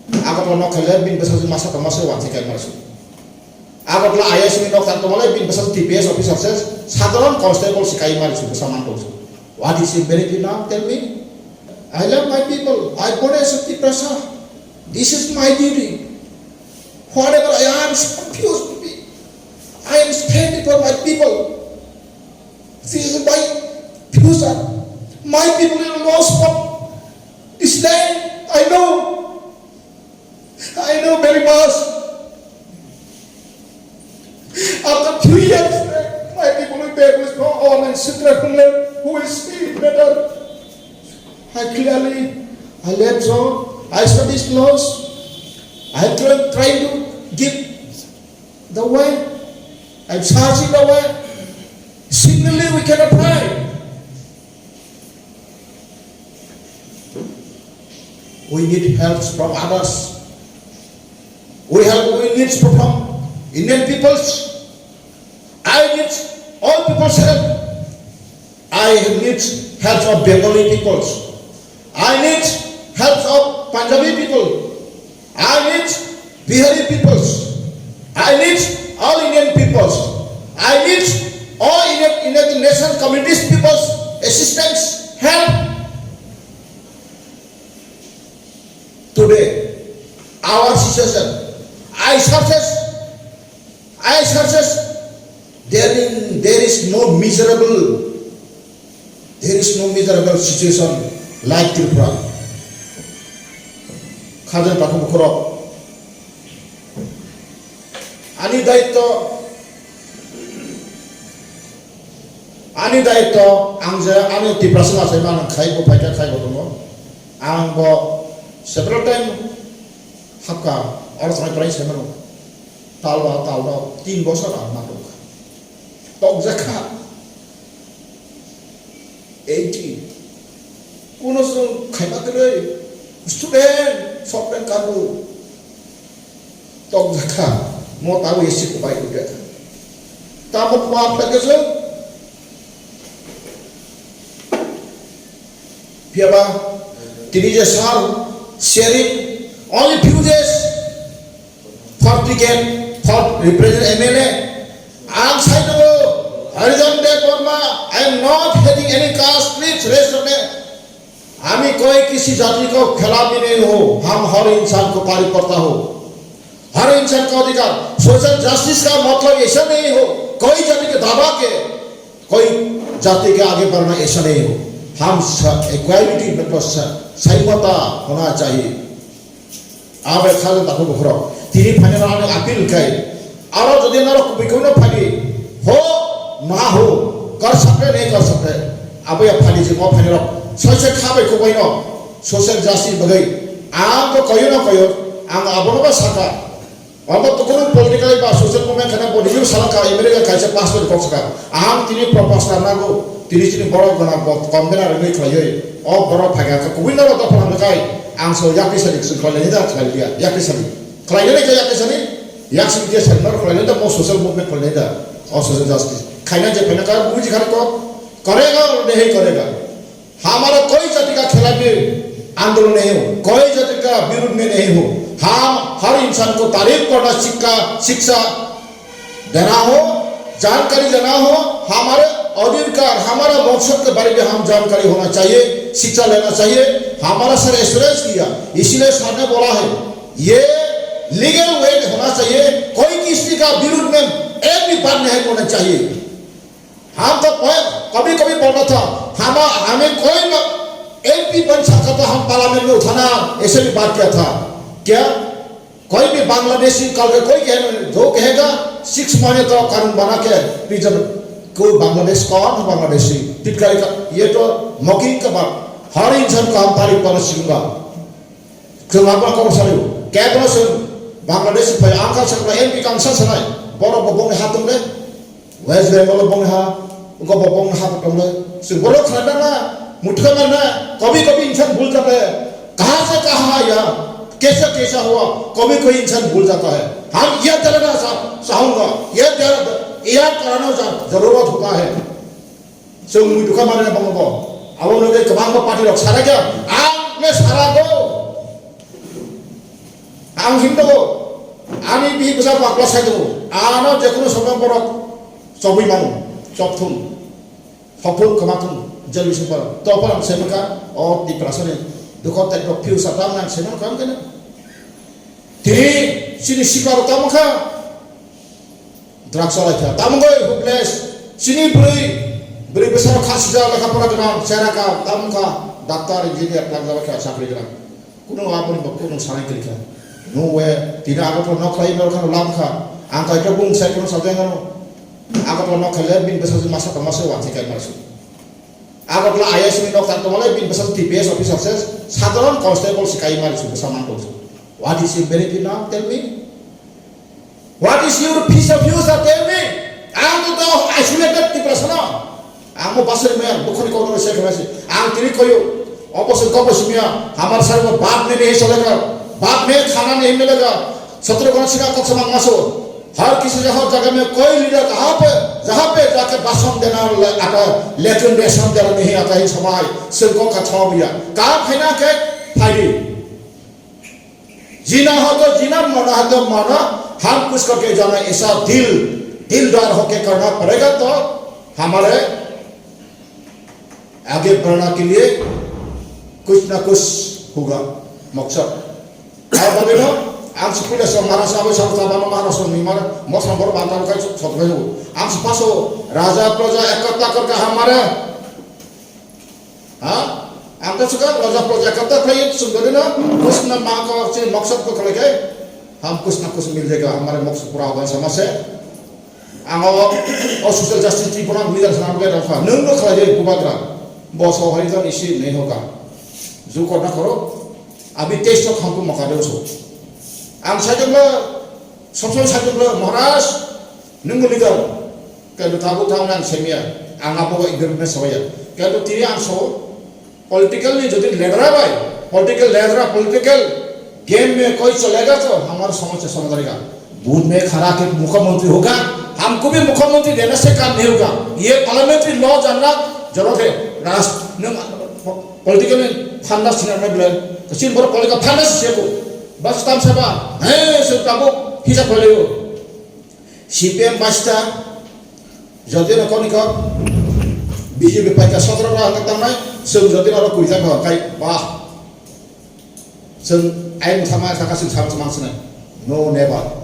Agak lo kalian bin besar masa kemasuk wansi kayak masuk. Agak lo ayah sini dokter tomalai bin besar TPS officer sasaran constable sikai masuk bersama tu. What is your benefit now? Tell me. I love my people. I put a Shakti Prasad. This is my duty. Whatever I am supposed to be, I am standing for my people. This is my future. My people in lost from this land. I know very much. After 2 years, my people will be able to go on and sit there and learn who will speak better. I let go. I study laws. I am trying to give the way. I am charging the way. Singly we cannot try. We need help from others. We need from Indian peoples. I need all people's help. I need help of Bengali peoples. I need help of Punjabi people. I need Bihari peoples. I need all Indian peoples. I need all Indian nation communities people's assistance, help. Today, our situation, I searches, there is no miserable situation like Tripura. Khajan Paku Bukhara. Ani daito, ani Tripura sana saya mana khai ko tunggu. Ang bo several time hakka orang sangat perai saya mana. Talwa 3 bosor masuk. Tok zakat 80. Kuno sung khaiba kere student software karu tok zakat mau tahu isi kupai udah. Tamu kuat lagi sung. Biaba tini jasar sharing only few days for ticket for represent MLA. I'm side of Harizon De Korma. I am not having any caste, please rest of it. हमें कोई किसी जाति को खिलाफ भी नहीं हो, हम हर इंसान को पारित करता हो, हर इंसान का अधिकार, सोशल जस्टिस का मतलब ऐसा नहीं हो, कोई जाति के दावा के, कोई जाति के आगे बढ़ना ऐसा नहीं हो, हम इक्वालिटी मतलब सहमता होना चाहिए। आप एक खाली ताकू बुखरो, तीन फाइनल आने अपील करें, और जो दिन आरो बिल्कुल न फाड़ी, हो ना हो, कर सकते नहीं कर सकते, अब ये फाड़ी जी को फाइनल सोशल खाबे को कोई न सोशल जस्टिस बगै आम को कोई न कोई आम आबोनो बा साका अब तो कोनो पॉलिटिकल बा सोशल मूवमेंट खाना बॉडी साला का अमेरिका काइसे पासपोर्ट को सका आम तिनी प्रपोजल नागो तिनी बड़ गना कन्वेनर नै खलायो ओ बड़ फागा को कोइ न त फलाम गाय आम सो याकि सलिक सुन खलाय दा खलाय याकि सलिक खलाय नै याकि सलिक याकि के सनर खलाय दा मो सोशल मूवमेंट खलाय दा और सोशल जस्टिस खाइना जे फैना का बुझ घर को करेगा और नहीं करेगा हमारा कोई जाति का खिलाफ आंदोलन नहीं हो, कोई जाति का विरोध में नहीं हो, हम हर इंसान को तारीफ करना शिक्षा देना हो, जानकारी देना हो, हमारे अधिकार, हमारा मकसद के बारे में हम जानकारी होना चाहिए, शिक्षा लेना चाहिए। हमारा सर एक्सपीरियंस किया, इसीलिए सर ने बोला है ये लीगल वे होना चाहिए, कोई किसी का विरोध में एक भी बात नहीं होना चाहिए। हम तो कभी बोलता था हमें कोई MP बन सकता था, हम पार्लियामेंट में उठाना ऐसे भी बात किया था। क्या कोई भी बांग्लादेशी कल कोई जो कहेगा 6 महीने तो कानून बना के प्रिजन कोई बांग्लादेश कौन बांग्लादेशी टिटकारी का ये तो मौखिक का बात हर इंसान को हम तारीफ करना सीखूंगा। kenapa kau selalu kayak terus Bangladesh supaya angkat sekolah MP kamsa senai boro bobong hatung deh West Bengal bobong ha उनको बपोंग हाथ पकड़े सिर्फ खाना ना मुठ्ठा मारना कभी इंसान भूल जाता है कहाँ से कहाँ आया कैसा हुआ कभी कोई इंसान भूल जाता है हम यह दिलाना चाहूँगा यह कराना जरूरत होता है सिर्फ मुठ्ठा मारने बंगो अब उन लोग कमांड को पार्टी लोग सारा क्या आप में सारा को ang Hindu ani bi besar bakla saya tu ano je kono sobat borok sobi manu soptun hopul kematun jalur super topan semaka oh di perasaan dukot tak dok piu satam nang senang kan kan tiri sini sikar tamaka draksa lagi tamangoi hopeless sini beri besar khas jaga kapal dengan seraka tamaka dokter engineer lagi lagi sakri dengan kuno apa ni kuno sanai kerja no way tidak ada pun nak lain orang lam kah angka itu pun saya kuno saja kan angka pun nak lain bin besar masa termasuk wajib kan masuk angka pun ayah sini dokter tu malah bin besar TPS officer sahaja constable sikai masuk bersama tu what is your benefit now tell me what is your piece of use tell me angka tu isolated di persona angka pasal mana bukan kau orang saya kerasi angka ini kau opposite corpus में हमारे सारे को बात में नहीं चलेगा बात में खाना नहीं मिलेगा 17 वर्ष का कक्षा में मासो हर किसी जगह में कोई लीडर जहाँ पे जाके भाषण देना आता लेकिन भाषण देना नहीं आता है समाज सिर्कों का छाव भैया कहाँ फैना के फायदे जीना हो तो जीना मरना हो तो मरना हम कुछ करके जाना ऐसा दिलदार होके करना पड़ेगा तो हमारे आगे बढ़ना के लिए कुछ ना कुछ होगा मकसद और बदलो आम सुपीले सो महाराष्ट्र में सब ताबानो महाराष्ट्र में हमारे मौसम पर बांधा का सब है वो आम सुपासो राजा प्रजा एकता करके हमारे हाँ आम तो सुका राजा प्रजा एकता करें सुंदर ना कुछ ना माँ का चीज मकसद को करेंगे हम कुछ ना कुछ मिल जाएगा हमारे मकसद पूरा होगा समझ से आंगो और सोशल जस्टिस की पूरा मिल जाना होगा रखा नंबर खाली कुबाद्रा बॉस हो हरी तो इसी नहीं होगा जो करना करो अभी टेस्ट तो हमको मौका दो सो आम साइडों सबसे साइडों महाराज नंगो लीडर क्या ताबू ताऊ ना सेमिया आंगा पोगा इधर में सोया क्या तो तीन आम सो पॉलिटिकल में जो दिन लेडरा भाई पॉलिटिकल गेम में कोई चलेगा तो हमारे समाज से समझ रहेगा बूथ में खड़ा के मुख्यमंत्री होगा हमको भी मुख्यमंत्री देने से काम नहीं होगा ये पार्लियामेंट्री लॉ जानना जरूरत है राष्ट्र पॉलिटिकल में फांडा सिनेमा में बिलान तो सिन बड़ा पॉलिटिकल फांडा से को बस ताम सबा है सब ताबो हिसाब कर लियो सीपीएम बास्ता जदि न कोनी का बीजेपी पाइका 17 रा तक नाय जों जदि न कुइजा का काई वाह जों आइन थामा थाका जों साम मानसना नो नेभार